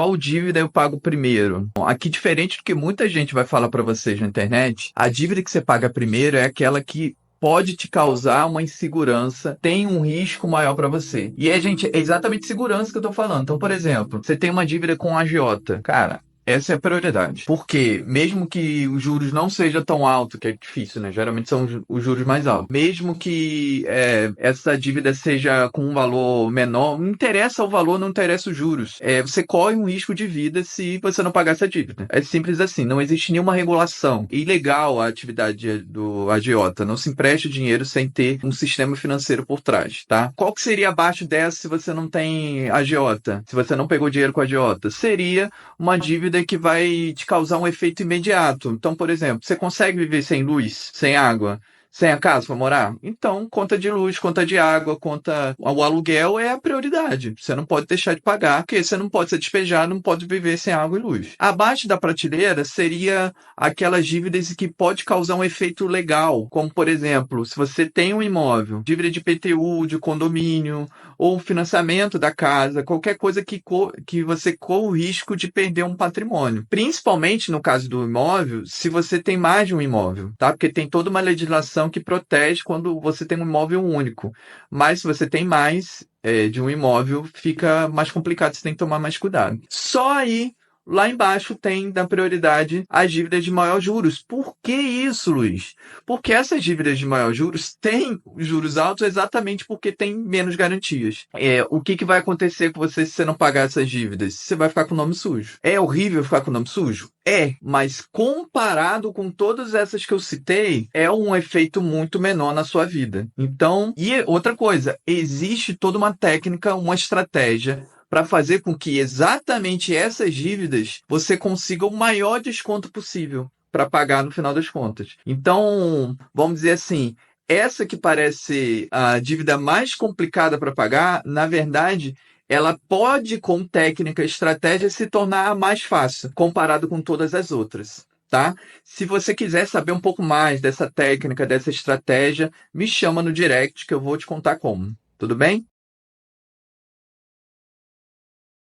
qual dívida eu pago primeiro? Bom, aqui, diferente do que muita gente vai falar para vocês na internet, a dívida que você paga primeiro é aquela que pode te causar uma insegurança, tem um risco maior para você. E gente, é exatamente segurança que eu tô falando. Então, por exemplo, você tem uma dívida com um agiota. Cara, essa é a prioridade. Porque, mesmo que os juros não sejam tão altos, que é difícil, né? Geralmente são os juros mais altos. Mesmo que essa dívida seja com um valor menor, não interessa o valor, não interessa os juros. Você corre um risco de vida se você não pagar essa dívida. É simples assim, não existe nenhuma regulação. É ilegal a atividade do agiota. Não se empresta dinheiro sem ter um sistema financeiro por trás, tá? Qual que seria abaixo dessa se você não tem agiota? Se você não pegou dinheiro com agiota? Seria uma dívida que vai te causar um efeito imediato. Então, por exemplo, você consegue viver sem luz, sem água, sem a casa para morar? Então, conta de luz, conta de água, conta o aluguel é a prioridade. Você não pode deixar de pagar, porque você não pode ser despejado, não pode viver sem água e luz. Abaixo da prateleira seria aquelas dívidas que pode causar um efeito legal, como por exemplo, se você tem um imóvel, dívida de IPTU, de condomínio, ou financiamento da casa, qualquer coisa que você corra o risco de perder um patrimônio. Principalmente no caso do imóvel, se você tem mais de um imóvel, tá? Porque tem toda uma legislação que protege quando você tem um imóvel único. Mas se você tem mais de um imóvel, fica mais complicado, você tem que tomar mais cuidado. Só aí, lá embaixo tem da prioridade as dívidas de maior juros. Por que isso, Luiz? Porque essas dívidas de maior juros têm juros altos exatamente porque tem menos garantias. O que vai acontecer com você se você não pagar essas dívidas? Você vai ficar com o nome sujo. É horrível ficar com o nome sujo? Mas comparado com todas essas que eu citei, é um efeito muito menor na sua vida. Então, e outra coisa, existe toda uma técnica, uma estratégia para fazer com que exatamente essas dívidas você consiga o maior desconto possível para pagar no final das contas. Então, vamos dizer assim, essa que parece a dívida mais complicada para pagar, na verdade, ela pode, com técnica e estratégia, se tornar a mais fácil, comparado com todas as outras. Tá? Se você quiser saber um pouco mais dessa técnica, dessa estratégia, me chama no direct que eu vou te contar como. Tudo bem?